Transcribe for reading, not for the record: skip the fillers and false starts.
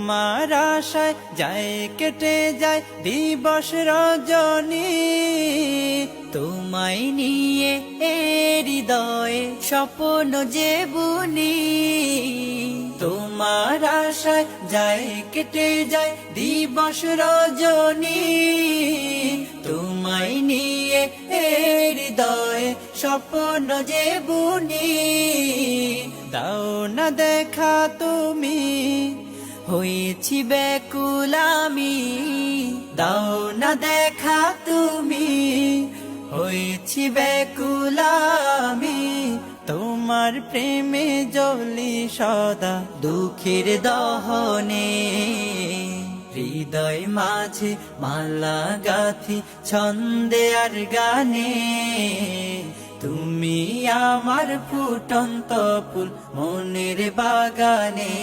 তোমার আশায় যায় কেটে যায় দিবস রজনী, তোমায় নিয়ে হৃদয়ে স্বপ্ন যে বুনি। তোমার আশায় যায় কেটে যায় দিবস রজনী, তোমায় নিয়ে হৃদয়ে স্বপ্ন যে বুনি। দাও না দেখা তুমি, হয়েছি ব্যাকুল আমি। দাও না দেখা তুমি, হয়েছি ব্যাকুল আমি। তোমার প্রেমে জ্বলি সদা দুঃখের দহনে, হৃদয় মাঝে মালা গাথি ছন্দে আর গানে। তুমি আমার ফুটন্ত ফুল মনের বাগানে।